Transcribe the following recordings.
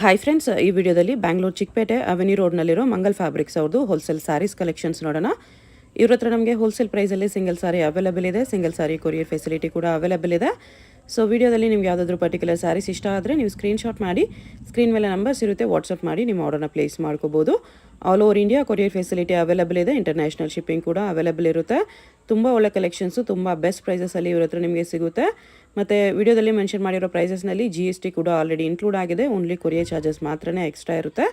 Hi friends, ಈ ವಿಡಿಯೋದಲ್ಲಿ Bangalore Chickpet avenue ರೋಡ್ನಲ್ಲಿರೋ Mangal fabrics ಅವ್ರದ್ದು ಹೋಲ್ಸೇಲ್ ಸ್ಯಾರೀಸ್ ಕಲೆಕ್ಷನ್ಸ್ ನೋಡೋಣ. ಇವ್ರ ಹತ್ರ ನಮಗೆ ಹೋಲ್ಸೇಲ್ ಪ್ರೈಸಲ್ಲಿ ಸಿಂಗಲ್ ಸಾರಿ ಅವೈಲೇಬಲ್ ಇದೆ. ಸಿಂಗಲ್ ಸಾರಿ ಕೊರಿಯರ್ ಫೆಸಿಲಿಟಿ ಕೂಡ ಅವೈಲೇಬಲ್ ಇದೆ. ಸೊ ವಿಡಿಯೋದಲ್ಲಿ ನಿಮ್ಗೆ ಯಾವುದಾದ್ರೂ ಪರ್ಟಿಕ್ಯುಲರ್ ಸ್ಯಾರೀಸ್ ಇಷ್ಟ ಆದರೆ ನೀವು ಸ್ಕ್ರೀನ್ಶಾಟ್ ಮಾಡಿ, ಸ್ಕ್ರೀನ್ ಮೇಲೆ ನಂಬರ್ಸ್ ಇರುತ್ತೆ, ವಾಟ್ಸಪ್ ಮಾಡಿ ನಿಮ್ಮ ಆರ್ಡರ್ನ ಪ್ಲೇಸ್ ಮಾಡ್ಕೋಬೋದು. All over India courier facility available ಇದೆ. ಇಂಟರ್ನ್ಯಾಷನಲ್ ಶಿಪ್ಪಿಂಗ್ ಕೂಡ ಅವೈಲೇಬಲ್ ಇರುತ್ತೆ. ತುಂಬ ಒಳ್ಳೆ ಕಲೆಕ್ಷನ್ಸು, ತುಂಬ ಬೆಸ್ಟ್ ಪ್ರೈಸಸಲ್ಲಿ ಇವ್ರ ಹತ್ರ ನಿಮಗೆ ಸಿಗುತ್ತೆ. ಮತ್ತು ವಿಡಿಯೋದಲ್ಲಿ ಮೆನ್ಷನ್ ಮಾಡಿರೋ ಪ್ರೈಸಸ್ನಲ್ಲಿ GST ಕೂಡ ಆಲ್ರೆಡಿ ಇನ್ಕ್ಲೂಡ್ ಆಗಿದೆ. ಓನ್ಲಿ ಕೊರಿಯರ್ ಚಾರ್ಜಸ್ ಮಾತ್ರನೇ ಎಕ್ಸ್ಟ್ರಾ ಇರುತ್ತೆ.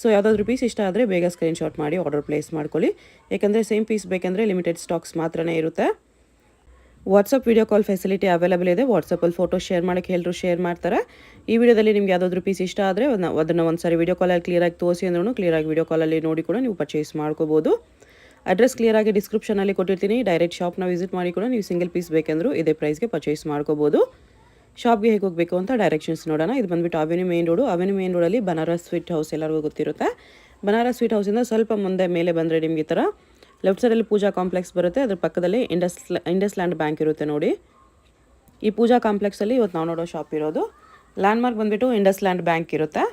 ಸೊ ಯಾವುದಾದ್ರೂ ಪೀಸ್ ಇಷ್ಟ ಆದರೆ ಬೇಗ ಸ್ಕ್ರೀನ್ಶಾಟ್ ಮಾಡಿ ಆರ್ಡರ್ ಪ್ಲೇಸ್ ಮಾಡ್ಕೊಳ್ಳಿ. ಯಾಕಂದರೆ ಸೇಮ್ ಪೀಸ್ ಬೇಕಂದರೆ ಲಿಮಿಟೆಡ್ ಸ್ಟಾಕ್ಸ್ ಮಾತ್ರನೇ ಇರುತ್ತೆ. WhatsApp video call facility available ಇದೆ. ವಾಟ್ಸಪ್ಪಲ್ಲಿ ಫೋಟೋ ಶೇರ್ ಮಾಡೋಕ್ಕೆ ಎಲ್ಲರೂ ಶೇರ್ ಮಾಡ್ತಾರೆ. ಈ ವಿಡಿಯೋದಲ್ಲಿ ನಿಮ್ಗೆ ಯಾವುದಾದ್ರೂ ಪೀಸ್ ಇಷ್ಟ ಆದರೆ ಅದನ್ನು ಒಂದು ಸಾರಿ ವಿಡಿಯೋ ಕಾಲಲ್ಲಿ ಕ್ಲಿಯರಾಗಿ ತೋರಿಸಿ ಅಂದ್ರೂ ಕ್ಲಿಯರಾಗಿ ವಿಡಿಯೋ ಕಾಲಲ್ಲಿ ನೋಡಿ ಕೂಡ ನೀವು ಪರ್ಚೇಸ್ ಮಾಡ್ಕೋಬೋದು. ಅಡ್ರೆಸ್ ಕ್ಲಿಯರಾಗಿ ಡಿಸ್ಕ್ರಿಪ್ಷನಲ್ಲಿ ಕೊಟ್ಟಿರ್ತೀನಿ. ಡೈರೆಕ್ಟ್ ಶಾಪ್ನ ವಿಸಿಟ್ ಮಾಡಿ ಕೂಡ ನೀವು ಸಿಂಗಲ್ ಪೀಸ್ ಬೇಕೆಂದರೂ ಇದೇ ಪ್ರೈಸ್ಗೆ ಪರ್ಚೇಸ್ ಮಾಡ್ಕೋಬೋದು. ಶಾಪ್ಗೆ ಹೇಗೆ ಹೋಗಬೇಕು ಅಂತ ಡೈರೆಕ್ಷನ್ಸ್ ನೋಡೋಣ. ಇದು ಬಂದುಬಿಟ್ಟು avenue main road. Avenue main ರೋಡಲ್ಲಿ ಬನಾರಸ್ ಸ್ವೀಟ್ ಹೌಸ್ ಎಲ್ಲರಿಗೂ ಗೊತ್ತಿರುತ್ತೆ. ಬನಾರಸ್ ಸ್ವೀಟ್ ಹೌಸಿಂದ ಸ್ವಲ್ಪ ಮುಂದೆ ಮೇಲೆ ಬಂದರೆ ನಿಮಗೆ ಈ ಥರ ಲೆಫ್ಟ್ ಸೈಡಲ್ಲಿ ಪೂಜಾ ಕಾಂಪ್ಲೆಕ್ಸ್ ಬರುತ್ತೆ. ಅದ್ರ ಪಕ್ಕದಲ್ಲಿ ಇಂಡಸ್ ಲ್ಯಾಂಡ್ ಬ್ಯಾಂಕ್ ಇರುತ್ತೆ ನೋಡಿ. ಈ ಪೂಜಾ ಕಾಂಪ್ಲೆಕ್ಸಲ್ಲಿ ಇವತ್ತು ನಾವು ನೋಡೋ ಶಾಪ್ ಇರೋದು. ಲ್ಯಾಂಡ್ಮಾರ್ಕ್ ಬಂದುಬಿಟ್ಟು ಇಂಡಸ್ ಲ್ಯಾಂಡ್ ಬ್ಯಾಂಕ್ ಇರುತ್ತೆ.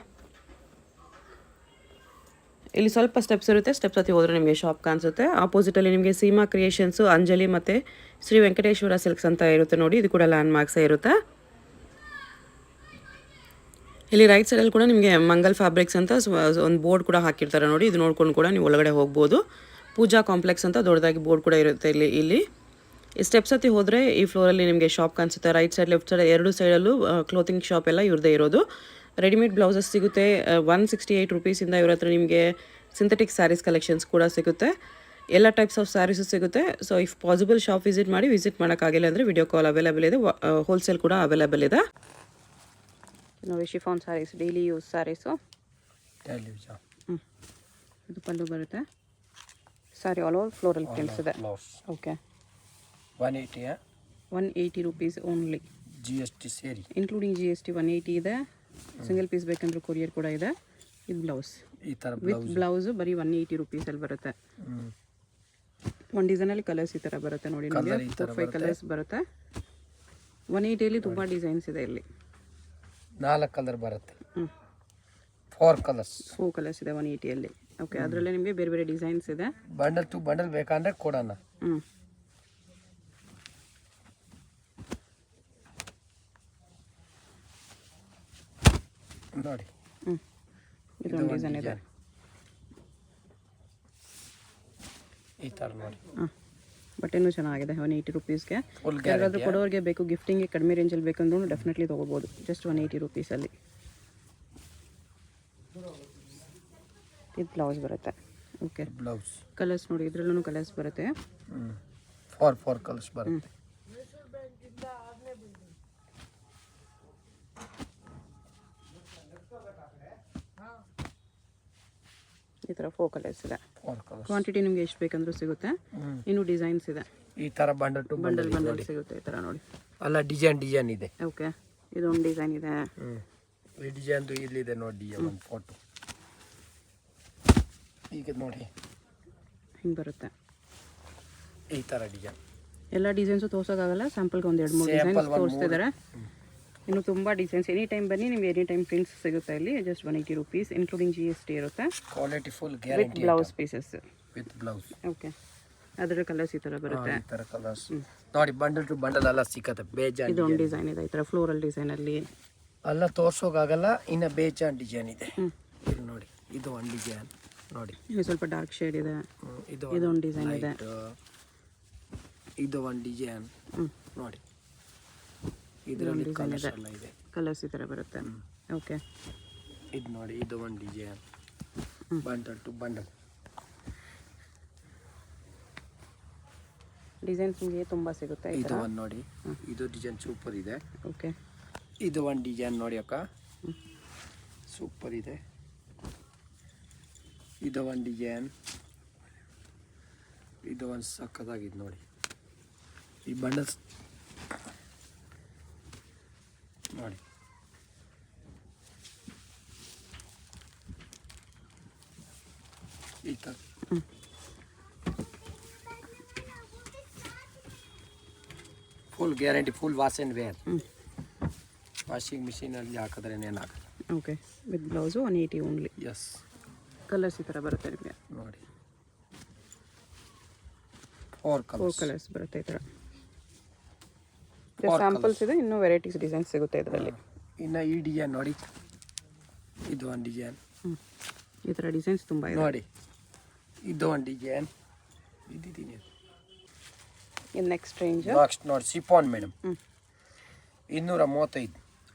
ಇಲ್ಲಿ ಸ್ವಲ್ಪ ಸ್ಟೆಪ್ಸ್ ಇರುತ್ತೆ. ಸ್ಟೆಪ್ಸ್ ಹತ್ತಿ ಹೋದರೆ ನಿಮಗೆ ಶಾಪ್ ಕಾಣಿಸುತ್ತೆ. ಆಪೋಸಿಟಲ್ಲಿ ನಿಮಗೆ ಸೀಮಾ ಕ್ರಿಯೇಷನ್ಸು, ಅಂಜಲಿ ಮತ್ತು ಶ್ರೀ ವೆಂಕಟೇಶ್ವರ ಸಿಲ್ಕ್ಸ್ ಅಂತ ಇರುತ್ತೆ ನೋಡಿ. ಇದು ಕೂಡ ಲ್ಯಾಂಡ್ ಮಾರ್ಕ್ಸೇ ಇರುತ್ತೆ. ಇಲ್ಲಿ ರೈಟ್ ಸೈಡಲ್ಲಿ ಕೂಡ ನಿಮಗೆ ಮಂಗಲ್ ಫ್ಯಾಬ್ರಿಕ್ಸ್ ಅಂತ ಒಂದು ಬೋರ್ಡ್ ಕೂಡ ಹಾಕಿರ್ತಾರೆ ನೋಡಿ. ಇದು ನೋಡ್ಕೊಂಡು ಕೂಡ ನೀವು ಒಳಗಡೆ ಹೋಗ್ಬೋದು. ಪೂಜಾ ಕಾಂಪ್ಲೆಕ್ಸ್ ಅಂತ ದೊಡ್ಡದಾಗಿ ಬೋರ್ಡ್ ಕೂಡ ಇರುತ್ತೆ ಇಲ್ಲಿ. ಈ ಸ್ಟೆಪ್ಸ್ ಹತ್ತಿ ಹೋದರೆ ಈ ಫ್ಲೋರಲ್ಲಿ ನಿಮಗೆ ಶಾಪ್ ಕಾಣಿಸುತ್ತೆ. ರೈಟ್ ಸೈಡ್ ಲೆಫ್ಟ್ ಸೈಡ್ ಎರಡು ಸೈಡಲ್ಲೂ ಕ್ಲೋತಿಂಗ್ ಶಾಪ್ ಎಲ್ಲ ಇವ್ರದ್ದೇ ಇರೋದು. ರೆಡಿಮೇಡ್ ಬ್ಲೌಸಸ್ ಸಿಗುತ್ತೆ. 168 ರುಪೀಸಿಂದ ಇವ್ರ ಹತ್ರ ನಿಮಗೆ ಸಿಂಥೆಟಿಕ್ ಸ್ಯಾರೀಸ್ ಕಲೆಕ್ಷನ್ಸ್ ಕೂಡ ಸಿಗುತ್ತೆ. ಎಲ್ಲ ಟೈಪ್ಸ್ ಆಫ್ ಸ್ಯಾರೀಸು ಸಿಗುತ್ತೆ. So if possible shop visit ಮಾಡಿ. ವಿಸಿಟ್ ಮಾಡೋಕ್ಕಾಗಿಲ್ಲ ಅಂದರೆ ವಿಡಿಯೋ ಕಾಲ್ ಅವೈಲೇಬಲ್ ಇದೆ. ಹೋಲ್ಸೇಲ್ ಕೂಡ ಅವೈಲೇಬಲ್ ಇದೆ ನೋಡಿ. Chiffon saris, daily use saris. ಇದು ಪಲ್ಲು ಬರುತ್ತೆ. Sari all over floral prints ಇದೆ. Okay, 180 rupees only. GST ಸೇರಿ ಇನ್ಕ್ಲೂಡಿಂಗ್ GST 180 ಇದೆ. ಸಿಂಗಲ್ ಪೀಸ್ ಬೇಕಂದ್ರೆ ಕೊರಿಯರ್ ಕೂಡ ಇದೆ. ಇದು ಬ್ಲೌಸ್, ಈ ಥರ ವಿತ್ ಬ್ಲೌಸು ಬರೀ 180 ರುಪೀಸಲ್ಲಿ ಬರುತ್ತೆ. ಒಂದು ಡಿಸೈನಲ್ಲಿ ಕಲರ್ಸ್ ಈ ಥರ ಬರುತ್ತೆ ನೋಡಿ. ನಿಮಗೆ 4-5 ಕಲರ್ಸ್ ಬರುತ್ತೆ. 180ಯಲ್ಲಿ ತುಂಬ ಡಿಸೈನ್ಸ್ ಇದೆ. ಇಲ್ಲಿ 4 ಕಲರ್ ಬರುತ್ತೆ. 4 ಕಲರ್ಸ್ ಇದೆ 180ಯಲ್ಲಿ. ಓಕೆ, ಅದರಲ್ಲೇ ನಿಮಗೆ ಬೇರೆ ಬೇರೆ ಡಿಸೈನ್ಸ್ ಇದೆ. ಬಂಡಲ್ ಟು ಬಂಡಲ್ ಬೇಕಂದ್ರೆ ಕೊಡೋಣ. ನೋಡಿ, ಇದೊಂದು ಡಿಸೈನ್ ಇದೆ ಈ ಥರ ನೋಡಿ. ಬಟ್ಟೆನೂ ಚೆನ್ನಾಗಿದೆ. 180 ರುಪೀಸ್ಗೆ. ಯಾರಾದರೂ ಕೊಡೋರಿಗೆ ಬೇಕು, ಗಿಫ್ಟಿಂಗ್ಗೆ ಕಡಿಮೆ ರೇಂಜಲ್ಲಿ ಬೇಕಂದ್ರೂ ಡೆಫಿನೆಟ್ಲಿ ತೊಗೋಬೋದು. ಜಸ್ಟ್ 180 ರುಪೀಸಲ್ಲಿ. ಇದು ಬ್ಲೌಸ್ ಬರುತ್ತೆ. ಓಕೆ, ಬ್ಲೌಸ್ ಕಲರ್ಸ್ ನೋಡಿ. ಇದರಲ್ಲೂ ಕಲರ್ಸ್ ಬರುತ್ತೆ. 4 ಕಲರ್ಸ್ ಬರುತ್ತೆ. ಈ ಥರ 4 ಕಲರ್ಸ್ ಇದೆ. ಕ್ವಾಂಟಿಟಿ ನಿಮಗೆ ಎಷ್ಟು ಬೇಕಂದ್ರೂ ಸಿಗುತ್ತೆ. ಇನ್ನೂ ಡಿಸೈನ್ಸ್ ಇದೆ. ಈ ಥರ ಬಂಡಲ್ ಟು ಬಂಡಲ್ ಸಿಗುತ್ತೆ. ಈ ಥರ ನೋಡಿ. ಅಲ್ಲ, ಡಿಸೈನ್ ಇದೆ. ಓಕೆ, ಇದೊಂದು ಡಿಸೈನ್ ಇದೆ. ಈ ಡಿಸೈನ್ದು ಇಲ್ಲಿದೆ ನೋಡಿ. ಒಂದು ಫೋಟೋ ಈಗ ನೋಡಿ, ಹಿಂಗೆ ಬರುತ್ತೆ. ಈ ಥರ ಡಿಸೈನ್. ಎಲ್ಲ ಡಿಸೈನ್ಸು ತೋರ್ಸೋಕ್ಕಾಗಲ್ಲ. ಸ್ಯಾಂಪಲ್ಗೆ ಒಂದು 2-3 ಡಿಸೈನ್ಸ್ ತೋರಿಸ್ತಿದ್ದಾರೆ. ಇನ್ನು ತುಂಬ ಡಿಸೈನ್ಸ್. ಎನಿ ಟೈಮ್ ಬನ್ನಿ, ನಿಮಗೆ ಎನಿ ಟೈಮ್ ಪ್ರಿಂಟ್ಸ್ ಸಿಗುತ್ತೆ ಇಲ್ಲಿ. ಜಸ್ಟ್ 180 ರುಪೀಸ್ ಇನ್ಕ್ಲೂಡಿಂಗ್ GST ಇರುತ್ತೆ. Quality full with guarantee. Blouse pieces. With blouse. Okay, ಅದರ ಕಲರ್ಸ್ ಈ ಥರ ಬರುತ್ತೆ. ಈ ಥರ ಕಲರ್ಸ್ ನೋಡಿ. ಬಂಡಲ್ ಟು ಬಂಡಲ್ ಎಲ್ಲ ಸಿಕ್ಕತ್ತೆ. ಬೇಜಾನ್ ಇದೊಂದು ಡಿಸೈನ್ ಇದೆ. ಈ ಥರ ಫ್ಲೋರಲ್ ಡಿಸೈನಲ್ಲಿ ಎಲ್ಲ ತೋರ್ಸೋಕ್ಕಾಗಲ್ಲ. ಇನ್ನು ಬೇಜಾನ್ ಡಿಸೈನ್ ಇದೆ. ಇಲ್ಲಿ ನೋಡಿ, ಇದು ಒಂದು ಡಿಸೈನ್ ನೋಡಿ. ಇದು ಸ್ವಲ್ಪ ಡಾರ್ಕ್ ಶೇಡ್ ಇದೆ. ಇದೊಂದು ಡಿಸೈನ್ ಇದೆ. ಇದು ಒಂದು ಡಿಸೈನ್ ನೋಡಿ. ಇದರಲ್ಲಿ ಕಲರ್ಸ್ ಎಲ್ಲ ಇದೆ. ಕಲರ್ಸ್ ಈ ಥರ ಬರುತ್ತೆ. ಓಕೆ, ಇದು ನೋಡಿ. ಇದು ಒಂದು design. Bundle to bundle designs ನಿಮಗೆ ತುಂಬ ಸಿಗುತ್ತೆ. ಇದು ಒಂದು ನೋಡಿ. ಇದು ಡಿಸೈನ್ ಸೂಪರ್ ಇದೆ. ಓಕೆ, ಇದು ಒಂದು ಡಿಸೈನ್ ನೋಡಿ ಅಕ್ಕ, ಸೂಪರ್ ಇದೆ. ಇದು ಒಂದು ಡಿಸೈನ್. ಇದು ಒಂದು ಸಕ್ಕತ್ತಾಗಿದೆ ನೋಡಿ. ಈ ಬಂಡಲ್ಸ್ ನೋಡಿ. ಈ ಥರ full guarantee, full wash and wear. Washing ಮಿಷಿನಲ್ಲಿ ಹಾಕಿದ್ರೆ ಏನಾಗಲ್ಲ. Okay with blouse 180 only. Yes. Colours ಈ ಥರ ಬರುತ್ತೆ ನಿಮಗೆ. ನೋಡಿ 4 4 ಕಲರ್ಸ್ ಬರುತ್ತೆ ಈ ಥರ. ಸ್ಯಾಂಪಲ್ಸ್ ಇದೆ, ಇನ್ನೂ ವೆರೈಟೀಸ್ ಡಿಸೈನ್ಸ್ ಸಿಗುತ್ತೆ ಇದರಲ್ಲಿ. ಇನ್ನು ಈ ಡಿಸೈನ್ ನೋಡಿ, ಇದು ಒಂದು ಡಿಸೈನ್. ಈ ಥರ ಡಿಸೈನ್ಸ್ ತುಂಬ ಇದೆ ನೋಡಿ. ಇದು ಒಂದು ಡಿಸೈನ್. ಇದ್ದೀನಿ ಇನ್ನು ನೆಕ್ಸ್ಟ್ ರೇಂಜ್ ನೆಕ್ಸ್ಟ್ ನೋಡಿ ಶಿಫಾನ್ ಮೇಡಮ್. 235.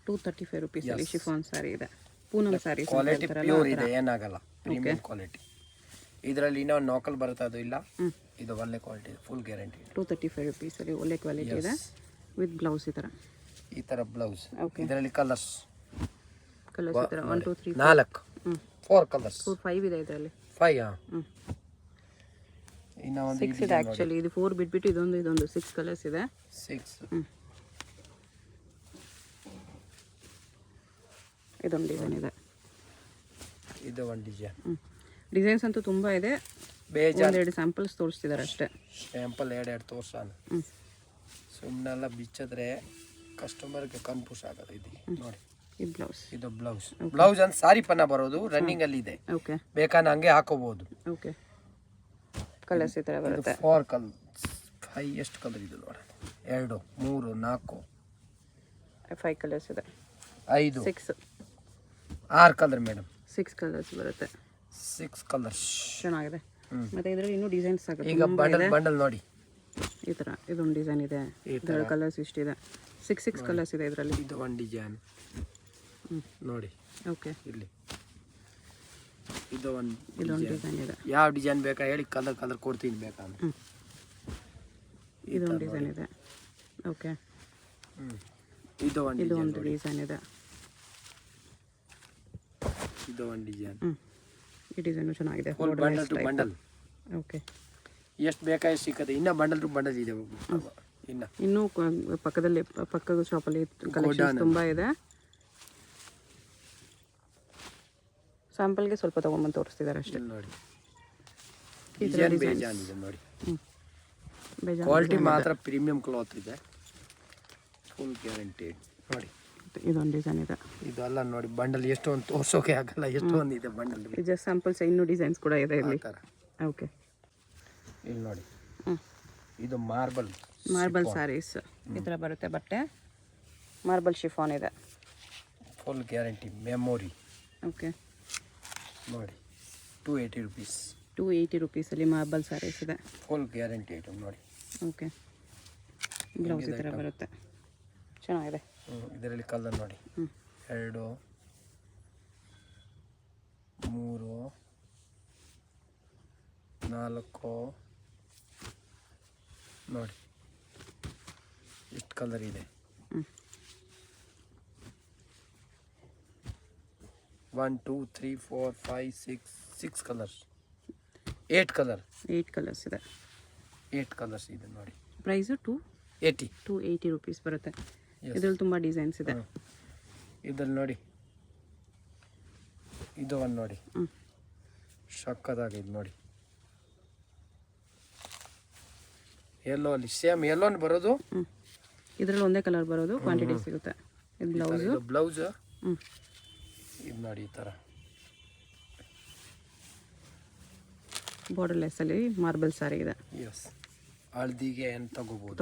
235 ರುಪೀಸಲ್ಲಿ ಶಿಫಾನ್ ಸ್ಯಾರಿ ಇದೆ. ಪೂನಮ್ ಸ್ಯಾರೀಸ್ ಕ್ವಾಲಿಟಿ ಪ್ಯೂರ್ ಇದೆ, ಏನಾಗಲ್ಲ. Premium quality. ಇದರಲ್ಲಿ ಇನ್ನೂ ನೋಕಲ್ ಬರುತ್ತೆ, ಅದು ಇಲ್ಲ. ಇದು ಒಳ್ಳೆ ಕ್ವಾಲಿಟಿ, ಫುಲ್ ಗ್ಯಾರಂಟಿ. 235 ರುಪೀಸಲ್ಲಿ ಒಳ್ಳೆ ಕ್ವಾಲಿಟಿ ಇದೆ ವಿತ್ ಬ್ಲೌಸ್ ಈ ಥರ. ಈ ಥರ ಬ್ಲೌಸ್. ಓಕೆ. ಇದರಲ್ಲಿ ಕಲರ್ಸ್ ಈ ಥರ 1 2 3 4 ಕಲರ್ಸ್. 4 5 ಇದೆ ಇದರಲ್ಲಿ. 5 ಇನ್ನು ಒಂದು 6 ಇದೆ ಆ್ಯಕ್ಚುಲಿ. ಇದು 4 ಬಿಟ್ಬಿಟ್ಟು ಇದೊಂದು 6 ಕಲರ್ಸ್ ಇದೆ. 6. ಇದೊಂದು ಡಿಸೈನ್ ಇದೆ. ಇದು ಒಂದು ಡಿಸೈನ್. ಡಿಸೈನ್ಸ್ ಅಂತೂ ತುಂಬ ಇದೆ. ಬೇಜಾರು 2 ಸ್ಯಾಂಪಲ್ಸ್ ತೋರಿಸ್ತಿದ್ದಾರೆ ಅಷ್ಟೇ. ಸ್ಯಾಂಪಲ್ 2 ತೋರ್ಸೋಣ. ಸುಮ್ಮನೆಲ್ಲ ಬಿಚ್ಚಿದ್ರೆ ಕಸ್ಟಮರ್ಗೆ ಕನ್ಫ್ಯೂಸ್ ಆಗೋದು. ಇದು ನೋಡಿ, ಇದು ಬ್ಲೌಸ್. ಇದು ಬ್ಲೌಸ್. ಬ್ಲೌಸ್ ಅಂತ ಸಾರಿ ಪನ್ನ ಬರೋದು, ರನ್ನಿಂಗ್ ಅಲ್ಲಿ ಇದೆ. ಓಕೆ. ಬೇಕಾದ್ರೆ ಹಂಗೆ ಹಾಕೋಬಹುದು. ಓಕೆ. ಕಲರ್ಸ್ ಈ ಥರ ಬರುತ್ತೆ. 4 ಕಲರ್ಸ್. 5 ಎಷ್ಟು ಕಲರ್ ಇದೆ ನೋಡೋಣ. 2 3 4 5 ಕಲರ್ಸ್ ಇದೆ. 5 6 ಕಲರ್ ಮೇಡಮ್. 6 ಕಲರ್ಸ್ ಬರುತ್ತೆ. 6 ಕಲರ್ಸ್ ಚೆನ್ನಾಗಿದೆ. ಮತ್ತೆ ಇದರಲ್ಲಿ ಇನ್ನೂ ಡಿಸೈನ್ಸ್ ಆಗುತ್ತೆ. ಈಗ ಬಂಡಲ್ ನೋಡಿ ಈ ಥರ ಇದೊಂದು ಡಿಸೈನ್ ಇದೆ. ಇದರ ಕಲರ್ಸ್ ಇಷ್ಟಿದೆ. 6 ಕಲರ್ಸ್ ಇದೆ ಇದರಲ್ಲಿ. ಇದು ಒಂದು ಡಿಸೈನ್ ನೋಡಿ. ಓಕೆ. ಇಲ್ಲಿ ಇದು ಒಂದು ಡಿಸೈನ್ ಇದೆ. ಯಾವ ಡಿಸೈನ್ ಬೇಕಾ ಹೇಳಿ, ಕಲರ್ ಕೊಡ್ತೀನಿ ಬೇಕಾದ್ರೆ. ಇದೊಂದು ಡಿಸೈನ್ ಇದೆ. ಓಕೆ. ಇದು ಒಂದು ಡಿಸೈನ್ ಇದೆ. ಇದು ಒಂದು ಡಿಸೈನ್. ಈ ಡಿಸೈನು ಚೆನ್ನಾಗಿದೆ. Bundle to bundle. ಓಕೆ. ಎಷ್ಟು ಬೇಕಾದ್ರೆ ಸಿಕ್ಕತ್ತೆ. ಇನ್ನು ಬಂಡಲ್ ಟು ಬಂಡಲ್ ಇದೆ. ಇನ್ನೂ ಪಕ್ಕದ ಶಾಪಲ್ಲಿ ಕಲೆಕ್ಷನ್ಸ್ ತುಂಬ ಇದೆ. ಸ್ಯಾಂಪಲ್ಗೆ ಸ್ವಲ್ಪ ತೊಗೊಂಬಂದು ತೋರಿಸ್ತಿದ್ದಾರೆ ಅಷ್ಟೇ. ನೋಡಿ ಬೇಜಾನ್ ಇದೆ ನೋಡಿ. ಕ್ವಾಲಿಟಿ ಮಾತ್ರ ಪ್ರೀಮಿಯಂ ಕ್ಲಾತ್ ಇದೆ, ಫುಲ್ ಗ್ಯಾರಂಟಿ. ನೋಡಿ ಇದೊಂದು ಡಿಸೈನ್ ಇದೆ. ಇದೆಲ್ಲ ನೋಡಿ ಬಂಡಲ್ ಎಷ್ಟೊಂದು ತೋರ್ಸೋಕೆ ಆಗಲ್ಲ, ಎಷ್ಟೊಂದು ಇದೆ ಬಂಡಲ್. ಇದು ಜಸ್ಟ್ ಸ್ಯಾಂಪಲ್ಸ್. ಇನ್ನೂ ಡಿಸೈನ್ಸ್ ಕೂಡ ಇದೆ ಇಲ್ಲಿ. ಓಕೆ. ಇಲ್ಲಿ ನೋಡಿ, ಇದು ಮಾರ್ಬಲ್ ಸ್ಯಾರೀಸ್ ಈ ಥರ ಬರುತ್ತೆ ಬಟ್ಟೆ. ಮಾರ್ಬಲ್ ಶಿಫಾನ್ ಇದೆ, ಫುಲ್ ಗ್ಯಾರಂಟಿ, ಮೆಮೊರಿ. ಓಕೆ. ನೋಡಿ 280 ರುಪೀಸ್. 280 ರುಪೀಸಲ್ಲಿ ಮಾರ್ಬಲ್ ಸ್ಯಾರೀಸ್ ಇದೆ, ಫುಲ್ ಗ್ಯಾರಂಟಿ ಐಟಮ್ ನೋಡಿ. ಓಕೆ. ಬ್ಲೌಸ್ ಈ ಥರ ಬರುತ್ತೆ, ಚೆನ್ನಾಗಿದೆ. ಇದರಲ್ಲಿ ಕಲರ್ ನೋಡಿ, 2 3 4 ನೋಡಿ ಎಷ್ಟು ಕಲರ್ ಇದೆ. 1 2 3 4 5 6 ಕಲರ್ಸ್. 8 ಕಲರ್ಸ್ ಇದೆ. 8 ಕಲರ್ಸ್ ಇದೆ ನೋಡಿ. ಪ್ರೈಸು 280 ರುಪೀಸ್ ಬರುತ್ತೆ. ಇದರಲ್ಲಿ ತುಂಬ ಡಿಸೈನ್ಸ್ ಇದೆ. ಇದ್ರಲ್ಲಿ ನೋಡಿ, ಇದು ಒಂದು ನೋಡಿ, ಸಕ್ಕತ್ತಾಗಿದೆ ನೋಡಿ. ಎಲ್ಲೋ ಅಲ್ಲಿ ಸೇಮ್ ಎಲ್ಲೋನು ಬರೋದು. ಇದರಲ್ಲಿ ಒಂದೇ ಕಲರ್ ಬರೋದು, ಕ್ವಾಂಟಿಟಿ ಸಿಗುತ್ತೆ. ಇದು ಬ್ಲೌಸ್. ಇದು ನೋಡಿ ಈ ಥರ ಬಾರ್ಡರ್ಲೆಸ್ಸಲ್ಲಿ ಮಾರ್ಬಲ್ ಸ್ಯಾರಿ ಇದೆ. ಎಸ್, ಹಳದಿಗೆ ಏನು ತಗೋಬೋದು.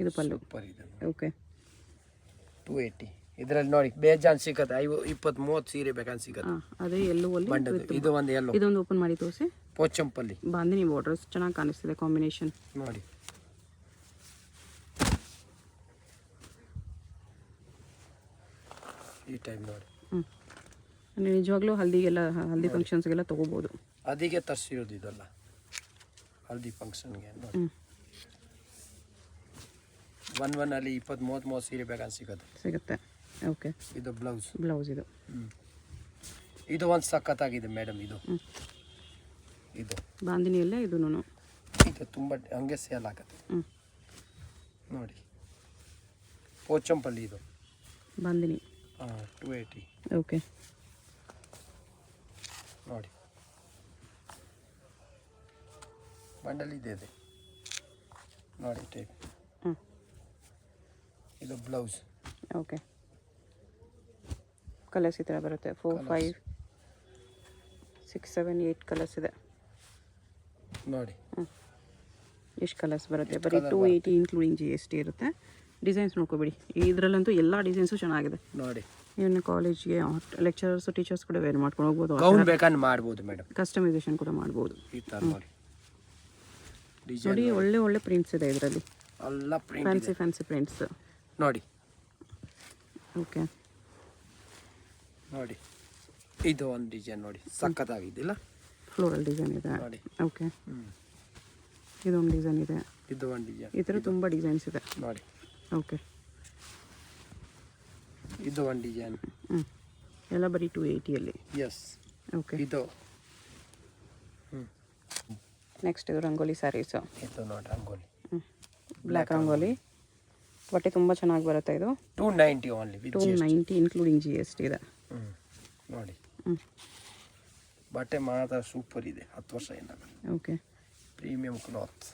ಇದು ಪಲ್ಲು. ಸೂಪರ್ ಇದೆ. ಓಕೆ. 280. ಇದರಲ್ಲಿ ನೋಡಿ ಬೇಜಾನ್ ಸಿಗುತ್ತೆ. 20-30 ಸೀರೆ ಬೇಕಂತ ಸಿಗುತ್ತೆ. ಅದೇ ಎಲ್ಲೋ ಅಲ್ಲಿ ಇದು ಒಂದು ಎಲ್ಲೋ. ಇದೊಂದು ಓಪನ್ ಮಾಡಿ ತೋರಿಸಿ. ಪೋಚಂಪಲ್ಲಿ ಬಾಂದಿನಿ ಬಾರ್ಡರ್ಸ್ ಚೆನ್ನಾಗಿ ಕಾಣಿಸ್ತಿದೆ ಕಾಂಬಿನೇಷನ್ ನೋಡಿ. ಈ ಟೈಮ್ ನೋಡಿ. ನಿಜವಾಗ್ಲೂ ಹಲ್ದಿ ಫಂಕ್ಷನ್ಸ್ಗೆಲ್ಲ ತೊಗೋಬೋದು. ಅದಕ್ಕೆ ತರಿಸಿರೋದು ಇದೆಲ್ಲ ಹಲ್ದಿ ಫಂಕ್ಷನ್ಗೆ ನೋಡಿ. 1 ಅಲ್ಲಿ 20-30 ಸೀರೆ ಬೇಕಂತ ಸಿಗುತ್ತೆ. ಓಕೆ. ಇದು ಬ್ಲೌಸ್ ಇದು. ಇದು ಒಂದು ಸಖತ್ತಾಗಿದೆ ಮೇಡಮ್. ಇದು ಬಾಂದಿನಿಯಲ್ಲೇ ಇದು ತುಂಬ ಹಂಗೆ ಸೇಲ್ ಆಗುತ್ತೆ ನೋಡಿ. ಪೋಚಂಪಲ್ಲಿ ಇದು ಬಾಂದಿನಿ. 280. ಓಕೆ. ನೋಡಿ ಬಂಡಲ್ ಇದೆ ನೋಡಿ ಟೈಪ್. ಇದು ಬ್ಲೌಸ್. ಓಕೆ. ಕಲರ್ಸ್ ಈ ಥರ ಬರುತ್ತೆ 4 5 6 7 8 ಕಲರ್ಸ್ ಇದೆ ನೋಡಿ. ಎಷ್ಟು ಕಲರ್ಸ್ ಬರುತ್ತೆ, ಬರೀ 280 ಇನ್ಕ್ಲೂಡಿಂಗ್ GST ಇರುತ್ತೆ. ಡಿಸೈನ್ಸ್ ನೋಡ್ಕೊಬೇಡಿ, ಇದರಲ್ಲಂತೂ ಎಲ್ಲ ಡಿಸೈನ್ಸು ಚೆನ್ನಾಗಿದೆ ನೋಡಿ. ಇವನ್ನ ಕಾಲೇಜ್ಗೆ ಲೆಕ್ಚರರ್ಸ್ ಟೀಚರ್ಸ್ ಕೂಡ ವೇರ್ ಮಾಡ್ಕೊಂಡು ಹೋಗ್ಬೋದು, ಗೌನ್ ಬೇಕಂದ್ರೆ ಮಾಡ್ಬೋದು ಮೇಡಮ್, ಕಸ್ಟಮೈಸೇಷನ್ ಕೂಡ ಮಾಡ್ಬೋದು. ಈ ಥರ ನೋಡಿ ನೋಡಿ ಒಳ್ಳೆ ಒಳ್ಳೆ ಪ್ರಿಂಟ್ಸ್ ಇದೆ ಇದರಲ್ಲಿ, ಎಲ್ಲ ಪ್ರಿಂಟ್ ಫ್ಯಾನ್ಸಿ ಪ್ರಿಂಟ್ಸ್ ನೋಡಿ. ಓಕೆ ನೋಡಿ ಇದು ಒಂದು ಡಿಸೈನ್ ನೋಡಿ, ಸಖತ್ತಾಗಿದ್ದಿಲ್ಲ, ಫ್ಲೋರಲ್ ಡಿಸೈನ್ ಇದೆ. ಓಕೆ ಇದೊಂದು ಡಿಸೈನ್ ಇದೆ, ಇದು ಒಂದು ಡಿಸೈನ್, ಈ ಥರ ತುಂಬ ಡಿಸೈನ್ಸ್ ಇದೆ ನೋಡಿ. ಓಕೆ ಇದು ಒಂದು ಡಿಸೈನ್, ಎಲ್ಲ ಬರೀ 280ಅಲ್ಲಿ. ಎಸ್. ಓಕೆ ಇದು ನೆಕ್ಸ್ಟ್ ಇದು ರಂಗೋಲಿ ಸ್ಯಾರೀಸು, ಇದು ನೋಡಿ ರಂಗೋಲಿ, ಬ್ಲ್ಯಾಕ್ ರಂಗೋಲಿ, ಬಟ್ಟೆ ತುಂಬ ಚೆನ್ನಾಗಿ ಬರುತ್ತೆ. ಇದು 290 ಓನ್ಲಿ ವಿತ್ 290 ಇನ್ಕ್ಲೂಡಿಂಗ್ GST ಇದೆ. ನೋಡಿ ಬಟ್ಟೆ ಮಾತ್ರ ಸೂಪರ್ ಇದೆ, 10 ವರ್ಷ ಏನಾಗಲ್ಲ. Okay premium cloth.